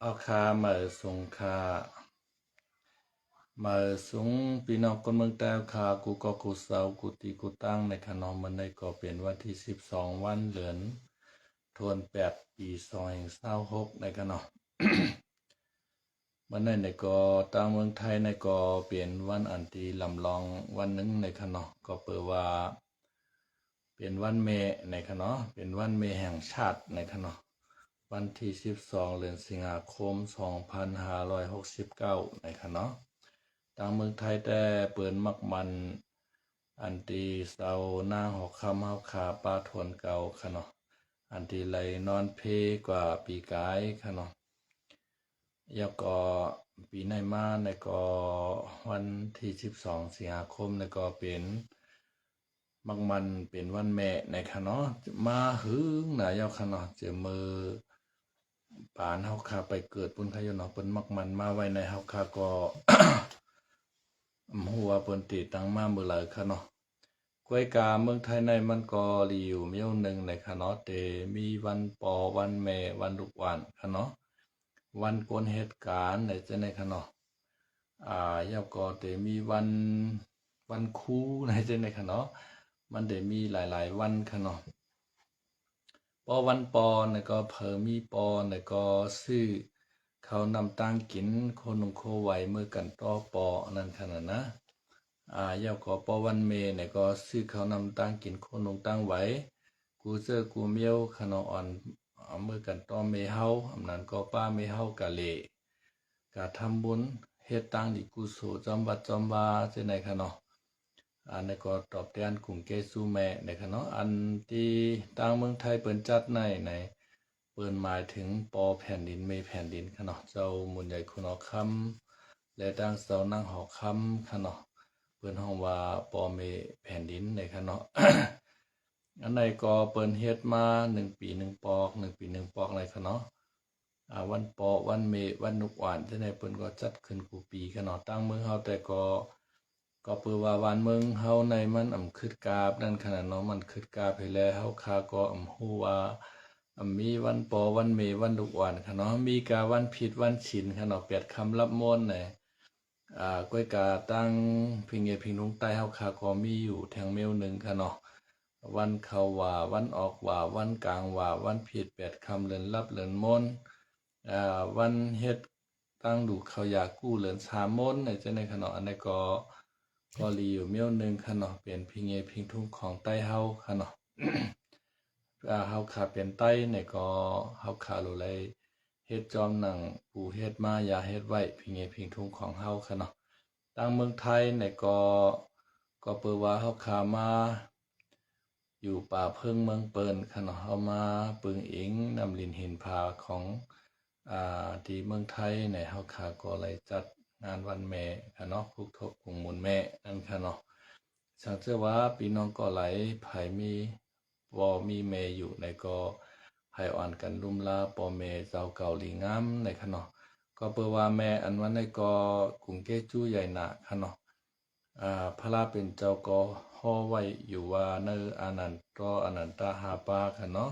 เอาคามาสงคามาสงพี่น้องคนเมืองแต่คากูก็กูเสากูตีกูตั้งในขนมมันได้ก็เป็นวันที่12วันเดือนทวน8 ปี2026ในขนม มันในก็ตั้งเมืองไทยในก็เปลี่ยนวันอันที่ลำลองวันหนึ่งในขนมก็เปิดว่าเป็นวันเมในขนมเป็นวันเมแห่งชาติในขนมวันที่12เดือนสิงหาคม2569ในขนมทางเมืองไทยแต่เปิดมักมันอันที่เสาหน้าหอกคำเฮาขาปลาทวนเก่าขนมอันที่ไหลนอนเพกว่าปีกายขนมแล้วก็ปีในมาในก็วันที่12สิงหาคมในก็เป็นมักมันเป็นวันแม่ในขนมมาหึงหนายาวขนมเจอมือปานเฮาขาไปเกิดปุ่นขยนเนาะเปิ้นมักมันมาไว้ในเฮาขาก็ หัวเปิ้นติตั้งมามื้อหลายค่ะเนาะกล้วยกาเมืองไทยในมันก็รีอยู่เมียวหนึ่งในค่ะเนาะแต่มีวันปอวันแม่วันลูกหวานค่ะเนาะวันโกนเหตุการณ์ในจะในค่ะเนาะแล้วก็แต่มีวันครูในจะในค่ะเนาะมันได้มีหลายๆวันค่ะเนาะปอวันปอเนี่ยก็เพิ่มมีปอเนี่ยก็ซื้อเขานำตั้งกินโคนงโคไหวเมื่อกันต่อปอนั่นขนาดนะยาวก็ปอวันเมเนี่ยก็ซื้อเขานำตั้งกินโคนงตั้งไว้กูเจอกูเมียวขนมอ่อนเมื่อกันต่อเมเฮาอำนั้นก็ป้าเมเฮากะเลกะทำบุญเฮ็ดตั้งดิกุโสจอมบัดจอมบาเจไหนขนมอันนี้ก็ตอบแทนกรุงเกซูแม่ในขณะอันที่ต่างเมืองไทยเปิ้นจัดในเปิ้นหมายถึงปอแผ่นดินเมแผ่นดินขณะเจ้ามุนใหญ่คุณอคำและตั้งเสานั่งหอคำขณะเปิ้นฮ้องว่าปอเมแผ่นดินในขณะ อันใดก็เปิ้นเฮ็ดมา1ปี1ปอก1ปี1ปอกในขณะวันปอวันเมวันนุกหวานที่ในเปิ้นก็จัดขึ้นกูปีขณะตั้งเมืองเฮาแต่ก็เปิดว่าวันเมืองเฮาในมันคืดกาบนั่นขนาดเนาะมันคืดกาบให้แล้วเฮาคาก็ฮู้ว่ามีวันปอวันเมวันลูกหวานค่ะเนาะมีกาวันผิดวันศีลค่ะเนาะ8คำรับมนต์ก้อยกาตั้งพิงเอพิงลุงใต้เฮาคาก็มีอยู่แทงเมลหนึ่งค่ะเนาะวันเข้าว่าวันออกว่าวันกลางว่าวันผิด8คำเลินรับเลินมนต์วันเฮ็ดตั้งดูเขาอยากกู้เลิน3มนต์ในจังได๋ค่ะเนาะอันนี้ก็รีอยู่เมียวหนึ่งค่ะเนาะเป็นพิงเอพิงทุ่งของใต้เฮาค่ะเนาะ เฮาขาเป็นใต้เนี่ยก็เฮาขาโลไลเฮ็ดจอมหนังปูเฮ็ดมาอย่าเฮ็ดไว้พิงเอพิงทุ่งของเฮาค่ะเนาะตั้งเมืองไทยเนี่ยก็เปิดว่าเฮาขามาอยู่ป่าเพิงเมืองเปิ่นค่ะเนาะเฮามาปึงอิงนำลินหินผาของที่เมืองไทยเนี่ยเฮาขาก็เลยจัดงานวันแม่ค่ะเนาะพุกทบกรุงมูลแม่นั่นค่ะเนาะสังเกตว่าพี่น้องก็ไหลไผมีแม่อยู่ในก็ไผอ่อนกันลุ่มลาปอแม่เจ้าเก่าหลีงามในค่ะเนาะก็เปิดว่าแม่อันวันในก็กรุงเกจูใหญ่หนาค่ะเนาะพระราเป็นเจ้าก็ห่อไว้อยู่ว่าเนออนันตหาปาค่ะเนาะ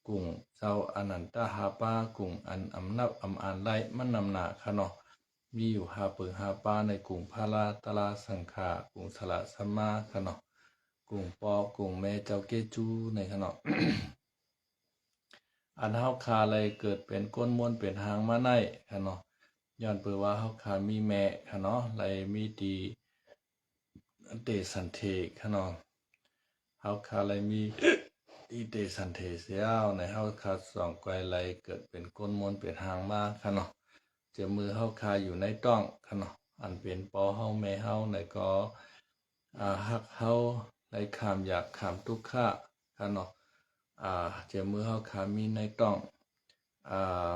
กรุงเจ้าอนันตหาปากรุงอันอำนับอำอานไล่มันนำหนาค่ะเนาะมีอยู่หาเปิงหาปาในกรุงพาราตลาสังขากรุงสละสัมมาค่ะเนาะกรุงปอกรุงแม่เจ้าเกจูในค่ะเนาะ อันเฮาคาเลยเกิดเป็นก้นม้วนเป็นหางมาในค่ะเนาะย้อนเปิดว่าเฮาคามีแม่ค่ะเนาะเลยมีดีเตสันเทค่ะเนาะเฮาคาเลยมีอีเตสันเทเสียวในเฮาคาสองไกวไหลเกิดเป็นก้นม้วนเป็นหางมาค่ะเนาะเจอมือเฮาคาอยู่ในต้องค่ะเนาะอันเป็นปอเฮาแม่เฮาในก็ฮักเฮาไหลขามอยากขามทุกข์ค่ะเนาะเจอมือเฮาขามีในต้อง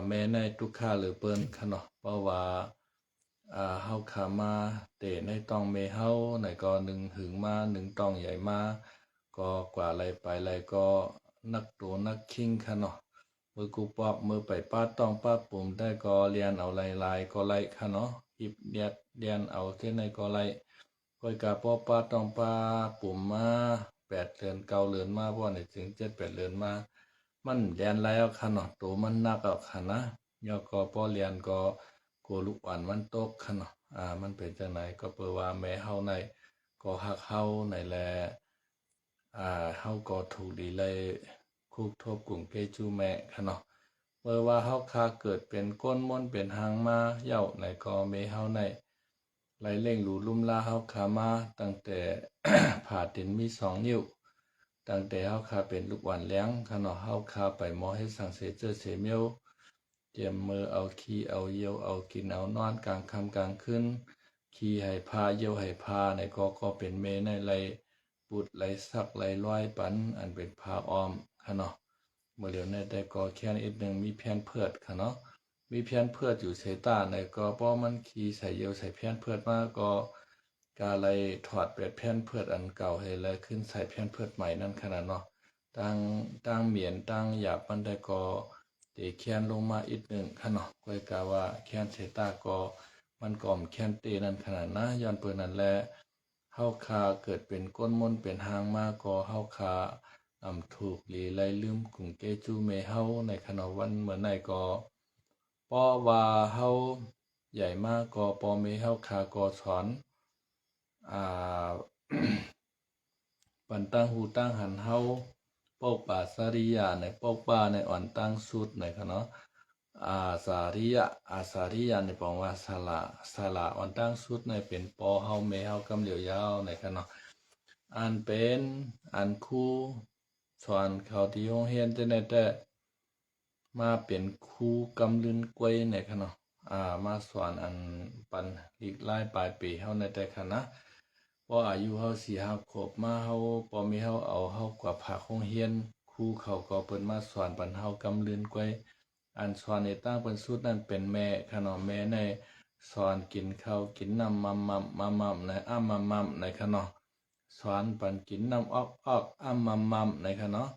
แม่ในทุกข์หรือเปิ้นค่ะเนาะเพราะว่าเฮาขามาเตะในต้องแม่เฮาในก็หนึ่งหึงมาหนึ่งต้องใหญ่มาก็กว่าอะไรไปอะไรก็นักโตนักคิงค่ะเนาะมือกูปอบมือไปป้าต้องป้าปุ่มได้ก็เรียนเอาลายก็ไล่ค่ะเนาะหิบเรียนเอาเท่ในก็ไล่ก้อยกาป้อป้าต้องป้าปุ่มมา8เดือน9เดือนมาบ่เนี่ยถึง7-8เดือนมามันเรียนแล้วค่ะเนาะโตมันนักเอาค่ะนะ ยอก็ป้อเรียนก็โกลูกอ่อนวันตกค่ะเนาะมันเป็นจังไหนก็เปิดว่าแม่เฮาในก็ฮักเฮาในแลเฮาก็ถูกดีเลยคุกทบกลุ่มเกจูแม่ค่ะเนาะเมื่อว่าเฮาคาเกิดเป็นก้นม่นเป็นหางมาเย่าในก็เมเฮาในไหลเล่งหลูลุ่มลาเฮาขามาตั้งแต่ ผ่าตินมี2 นิ้วตั้งแต่เฮาคาเป็นลูกหวานเลี้ยงค่ะเนาะเฮาคาไปหมอให้สังเสเจอเสเมียวเตรียมมือเอาขี้เอาเยี่ยวเอากินเอานอนกลางค่ำกลางคืนขี้ให้พาเยี่ยวให้พาในก็เป็นเมในไหลปุดไหลซักไหลร้อยปันอันเป็นพาออมค่ะเนาะเมื่อเดี๋ยวในได้ก็แค่นิดนึงมีแพนเพิดค่ะเนาะมีแพนเพิดอยู่เสตาในก็ป้อมันขี้ใส่เยี่ยวใส่แพนเพิดมาก็กาเลยถอดเป็ดแพนเพิดอันเก่าให้เลยขึ้นใส่แพนเพิดใหม่นั่นขนาดเนาะตั้งเหมียนตั้งหยาบมันได้ก็เตะแขนลงมาอีกหนึ่งค่ะเนาะก็กาว่าแขนเสตาก็มันก่อมแขนเตนั่นขนาดนะย้อนเปิดนั่นแหละเฮาคาเกิดเป็นก้นมนเป็นหางมาก็เฮาคาถูกหลีไลลืมกลุ่มเกจูเมเฮาในขณะวันเหมือนในก็ป้อว่าเฮาใหญ่มากก็ปอเมเฮาคาก็สอนอ่า ปันตั้งหูตั้งหันเฮาปกป่าสาริยาในปกป่าในอ่อนตั้งสุดในค่ะเนาะสาริยะสาริยาในปองว่าสาละอ่อนตั้งสุดในเป็นปอเฮาเมเฮากำเหลียวยาวในค่ะเนาะอันเป็นอันคู่สอนเขาที่โรงเรียนแต่มาเป็นครูกำลืนกล้วยในค่ะเนาะมาสอนอันปันอีกหลายปลายปีเฮาในแต่ค่ะนะพออายุเฮา4-5 ขวบมาเฮาพอมีเฮาเอาเฮากว่าภาคโรงเรียนครูเขาก็เปิ้นมาสอนปันเฮากำลืนกล้วยอันสอนในตั้งเปิ้นสุดนั้นเป็นแม่ค่ะเนาะแม่ในสอนกินข้าวกินน้ำมัมในมัมในค่ะเนาะสอนปันกินน้ำออกมัมในค่ะเนาะ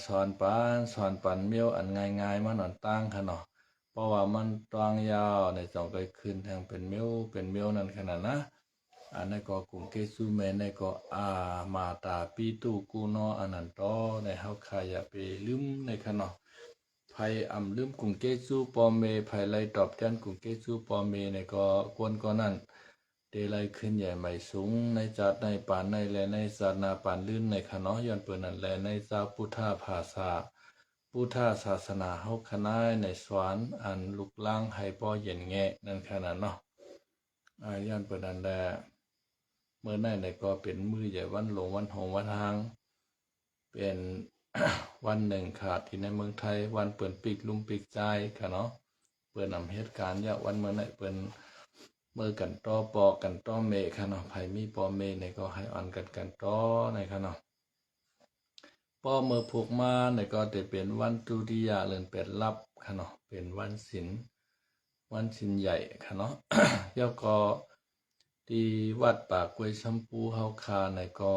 สอนปันเมียวอันง่ายๆมันอันตั้งค่ะเนาะเพราะว่ามันตวางยาวในจองไปคืนทางเป็นเมียวนั่นขนาดนะอันนั้นก็กลุ่มเกซูเมในก็มาตาปีตูกูนออันนั้นต่อในเฮาคายาไปลืมในค่ะเนาะไผลืมกลุ่มเกซูปอเมไผไล่ตอบแทนกลุ่มเกซูปอเมในก็กวนก็นั่นเดลัยขึ้นใหญ่ใหม่สูงในจัดในปานในและในศาสนาปานลื่นในคณะย้อนเปิดนั่นแลในซาพุทธาภาษาพุทธศาสนาเฮาคณะในสวรรค์อันลุกล้างให้ป้อเย็นแงะนั่นขนาดเนาะย้อนเปิดนั่นแลเมื่อนั้นในก็เป็นมือใหญ่วันหลงวันหงวันทางเป็น วันหนึ่งขาดที่ในเมืองไทยวันเปิดปีกลุมปีกใจค่ะเนาะเปิดนำเหตุการณ์ยะวันเมื่อไหร่เปิดเมื่อกันต่อปอกันต่อเมค่ะเนาะไผมีปอเมในก็ให้อ่อนกันต่อในค่ะเนาะปอเมื่อผูกมาในก็จะเป็นวันตุติยาเรือนเป็นรับค่ะเนาะเป็นวันศีลใหญ่ค่ะเนาะ แล้วก็ที่วัดปากกวยชมพูเฮาคาในก็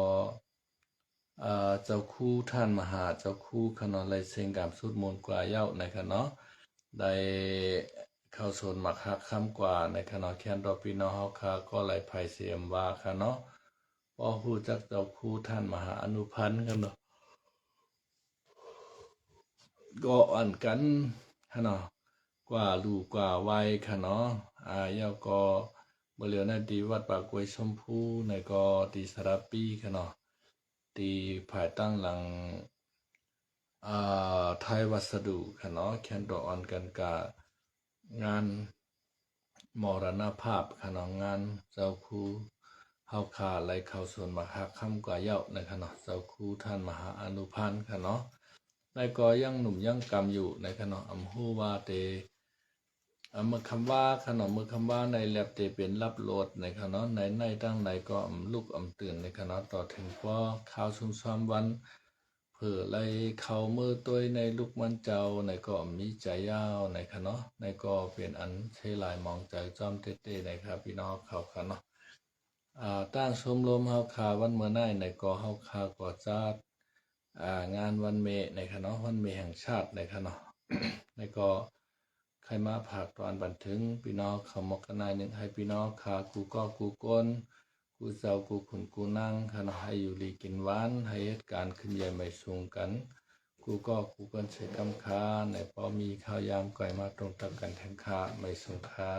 เจ้าคู่ท่านมหาเจ้าคู่ขนอนไลเซงกามสุดมนต์กว่าเย้าในค่ะเนาะได้เข้าโซนมักฮักคำกว่าในค่ะเนาะแคนดอปีนอเฮาคาก็ไหลไผเสียมว่าค่ะเนาะพอฮู้จักเจ้าคู่ท่านมหาอนุพันธ์กันเนาะก็อ่อนกันค่ะเนาะกว่าลูกกว่าวัยค่ะเนาะเย้าก็เมื่อเหลียวในดีวัดปากกวยชมพูในก็ดีสระปีค่ะเนาะตีภายตั้งหลังไทยวัสดุค่ะเนาะแคนดอออนกันกางานมรณภาพค่ะเนาะงานเจ้าครูเฮาขาไหลเข้าส่วนมหาค่ำกว่าเย้านะคะเนาะเจ้าครูท่านมหาอนุพันธ์ค่ะเนาะได้ก็ยังหนุ่มยังกำอยู่นะคะเนาะฮู้ว่าเตเมื่อคำว่าขนมมือคำว่าในแลบเตเป็นรับโหลดในขณะในตั้งในก็ลูกตื่นในขณะต่อถึงว่าข่าวซุ่มซ้อมวันเผื่อไล่เขามือตัวในลูกมันเจ้าในก็มีใจยาวในขณะในก็เป็นอันใช้ลายมองใจจอมเต้ๆในครับพี่น้องเขาค่ะเนาะตั้งชมรมเฮาคาวันเมื่อในก็เฮาคาก็จัดงานวันเมในคณะวันเมแห่งชาติในคณะ ในก็ใครมาผากตอนบันทึงพี่น้องเขามกนายหนึ่งให้พี่น้องขากูก็กูก้นกูเจ้ากูขุนกูนั่งขณะให้อยู่ลีกินหวานให้เหตุการณ์ขึ้นใหญ่ไม่สูงกัน กูก็กูเกินใช้กำค้าในพอมีข้าวยามก่อยมาตรงตักกันแทงค้าไม่สงค้า